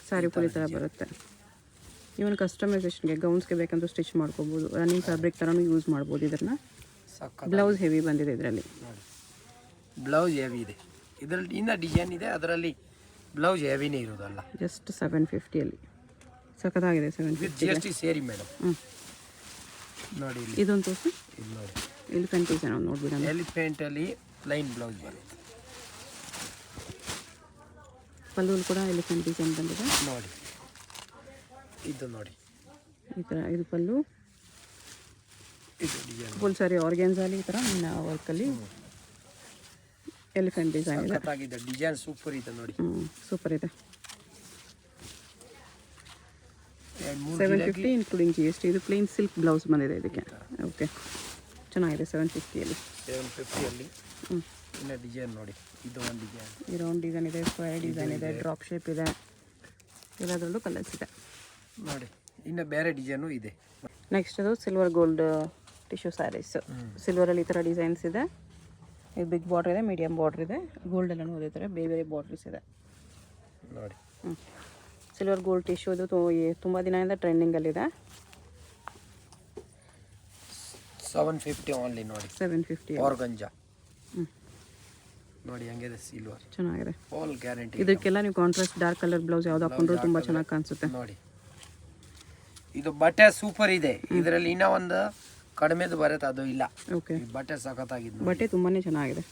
ಸ್ಯಾರಿ ಫುಲ್ ಈ ಥರ ಬರುತ್ತೆ. ಇವನ್ ಕಸ್ಟಮೈಸೇಷನ್ಗೆ ಗೌನ್ಸ್ಗೆ ಬೇಕಂದ್ರೆ ಸ್ಟಿಚ್ ಮಾಡ್ಕೋಬೋದು. ರನ್ನಿಂಗ್ ಫ್ಯಾಬ್ರಿಕ್ ಥರನೂ ಯೂಸ್ ಮಾಡ್ಬೋದು ಇದನ್ನು. ಬ್ಲೌಸ್ ಹೆವಿ ಬಂದಿದೆ ಇದರಲ್ಲಿ. ಬ್ಲೌಸ್ ಹೆವಿ ಇದೆ ಇದರಲ್ಲಿ. ಇನ್ನ ಡಿಸೈನ್ ಇದೆ ಅದರಲ್ಲಿ, ಬ್ಲೌಸ್ ಹೆವಿನೇ ಇರೋದಲ್ಲ. ಜಸ್ಟ್ 750ಯಲ್ಲಿ ಸಖತ್ತಾಗಿದೆ. 750 GST ಸೇರಿ ಮೇಡಮ್. ನೋಡಿ ಇಲ್ಲಿ ಇದೊಂದು ತೋರಿಸಿ. ಇದು ನೋಡಿ ಎಲಿಫೆಂಟ್ ಡಿಸೈನ್ ಒಂದು ನೋಡ್ಬಿಡೋಣ. ಎಲಿಫೆಂಟಲ್ಲಿ ಪ್ಲೈನ್ ಬ್ಲೌಸ್ ಬರುತ್ತೆ. ಪಲ್ಲುವಲ್ಲಿ ಕೂಡ ಎಲಿಫೆಂಟ್ ಡಿಸೈನ್ ಬಂದಿದೆ ನೋಡಿ. ಇದು ನೋಡಿ ಈ ಥರ. ಇದು ಪಲ್ಲು, ಇದು ಡಿಸೈನ್ ಫುಲ್ ಸಾರಿ ಆರ್ಗೆನ್ಸಾಲಿ ಈ ಥರ ವರ್ಕಲ್ಲಿ ಎಲಿಫೆಂಟ್ ಡಿಸೈನ್ ಇದೆ. ಸಖತ್ತಾಗಿದೆ. ಡಿಸೈನ್ ಸೂಪರ್ ಇದೆ ನೋಡಿ. ಸೂಪರ್ ಇದೆ. 750 ಇನ್ಕ್ಲೂಡಿಂಗ್ GST. ಇದು ಪ್ಲೇನ್ ಸಿಲ್ಕ್ ಬ್ಲೌಸ್ ಬಂದಿದೆ ಇದಕ್ಕೆ. ಓಕೆ, ಚೆನ್ನಾಗಿದೆ. 750ಯಲ್ಲಿ 750ಯಲ್ಲಿ ಇನ್ನು ಡಿಸೈನ್ ನೋಡಿ. ಇದು ಒಂದು ಡಿಸೈನ್, ಈ ರೌಂಡ್ ಡಿಸೈನ್ ಇದೆ, ಸ್ಕ್ವೇರ್ ಡಿಸೈನ್ ಇದೆ, ಡ್ರಾಪ್ ಶೇಪ್ ಇದೆ, ಎಲ್ಲದರಲ್ಲೂ ಕಲರ್ಸ್ ಇದೆ ನೋಡಿ. ಇನ್ನು ಬೇರೆ ಡಿಸೈನು ಇದೆ. ನೆಕ್ಸ್ಟ್ ಅದು ಸಿಲ್ವರ್ ಗೋಲ್ಡ್ ಟಿಶ್ಯೂ ಸ್ಯಾರೀಸ್. ಸಿಲ್ವರಲ್ಲಿ ಈ ಥರ ಡಿಸೈನ್ಸ್ ಇದೆ. ಇದು ಬಿಗ್ ಬಾರ್ಡ್ರ್ ಇದೆ, ಮೀಡಿಯಮ್ ಬಾರ್ಡ್ರ್ ಇದೆ, ಗೋಲ್ಡ್ ಎಲ್ಲ ಓದಿರ್ತಾರೆ, ಬೇರೆ ಬೇರೆ ಬಾರ್ಡ್ರ್ಸ್ ಇದೆ ನೋಡಿ. ಸಿಲ್ವರ್ ಗೋಲ್ಡ್ ಟಿಶ್ಯೂ ಇದು ತುಂಬ ದಿನದಿಂದ ಟ್ರೆಂಡಿಂಗಲ್ಲಿದೆ. 750 ಓನ್ಲಿ ನೋಡಿ. 750 ಆರ್ಗಂಜಾ ನೋಡಿ ಹೆಂಗಿದೆ. ಸಿಲ್ವರ್ ಚೆನ್ನಾಗಿದೆ. All guarantee. ಇದಕ್ಕೆಲ್ಲ ನೀವು ಕಾಂಟ್ರಾಸ್ಟ್ ಡಾರ್ಕ್ ಕಲರ್ ಬ್ಲೌಸ್ ಯಾವ್ದು ಹಾಕೊಂಡ್ರು ತುಂಬ ಚೆನ್ನಾಗಿ ಕಾಣಿಸುತ್ತೆ ನೋಡಿ. ಇದು ಬಟ್ಟೆ ಸೂಪರ್ ಇದೆ. ಇದರಲ್ಲಿ ಇನ್ನೂ ಒಂದು ಕಡಿಮೆದು ಬರುತ್ತೆ, ಅದು ಇಲ್ಲ. ಓಕೆ, ಈ ಬಟ್ಟೆ ಸಖತ್ತಾಗಿದೆ. ಬಟ್ಟೆ ತುಂಬಾ ಚೆನ್ನಾಗಿದೆ.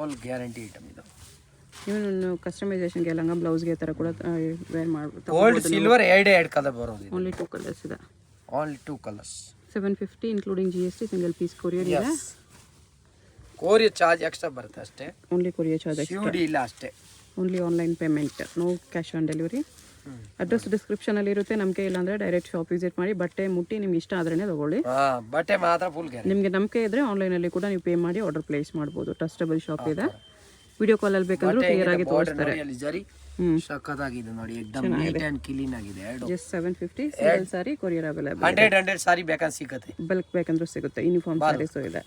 ಆಲ್ ಗ್ಯಾರಂಟಿ ಐಟಮ್ ಇದು. ಇವನು ಕಸ್ಟಮೈಸೇಷನ್ಗೆ ಲಂಗ ಬ್ಲೌಸ್ಗೆ ಥರ ಕೂಡ ವೇರ್ ಮಾಡ್ಬೋದು. ಗೋಲ್ಡ್ ಸಿಲ್ವರ್ ಎರಡು ಕಲರ್ ಬರೋದು. ಓನ್ಲಿ 2 ಕಲರ್ಸ್ ಇದೆ. Only 2 colours. 750 including GST. Single piece courier ಇದೆ. ಕೊರಿಯರ್ ಚಾರ್ಜ್ ಎಕ್ಸ್ಟ್ರಾ ಬರುತ್ತೆ ಅಷ್ಟೇ. ಓನ್ಲಿ ಕೊರಿಯರ್ ಚಾರ್ಜ್ COD ಇಲ್ಲ ಅಷ್ಟೇ. Only online payment, no cash on delivery. Address ಡಿಸ್ಕ್ರಿಪ್ಷನಲ್ಲಿ ಇರುತ್ತೆ. ನಮಗೆ ಇಲ್ಲಾಂದರೆ ಡೈರೆಕ್ಟ್ ಶಾಪ್ ವಿಸಿಟ್ ಮಾಡಿ ಬಟ್ಟೆ ಮುಟ್ಟಿ ನಿಮ್ಗೆ ಇಷ್ಟ ಆದ್ರೇ ತೊಗೊಳ್ಳಿ. ಬಟ್ಟೆ ಮಾತ್ರ ಫುಲ್ ಗ್ಯಾರಂಟಿ. ನಿಮಗೆ ನಂಬಿಕೆ ಇದ್ದರೆ ಆನ್ಲೈನಲ್ಲಿ ಕೂಡ ನೀವು ಪೇ ಮಾಡಿ ಆರ್ಡರ್ ಪ್ಲೇಸ್ ಮಾಡ್ಬೋದು. ಟ್ರಸ್ಟಬಲ್ ಶಾಪ್ ಇದೆ. ವಿಡಿಯೋ ಕಾಲಲ್ಲಿ ಬೇಕಂದ್ರೆ ಕ್ಲಿಯರ್ ಆಗಿ ತೋರಿಸ್ತಾರೆ. ಸಖತ್ತಾಗಿದೆ ನೋಡಿ. ಎಕ್ದಮ್ ನೀಟ್ ಆ್ಯಂಡ್ ಕ್ಲೀನ್ ಆಗಿದೆ. ಜಸ್ಟ್ 750 ಸಿಂಗಲ್ ಸಾರಿ ಕೊರಿಯರ್ ಅವೈಲೇಬಲ್. 100 ಸಾರಿ ಬೇಕಂದ್ರೆ ಸಿಗುತ್ತೆ. ಬಲ್ಕ್ ಬೇಕಂದ್ರೂ ಸಿಗುತ್ತೆ. ಯೂನಿಫಾರ್ಮ್ ಸ್ಯಾರೀಸು ಇದೆ.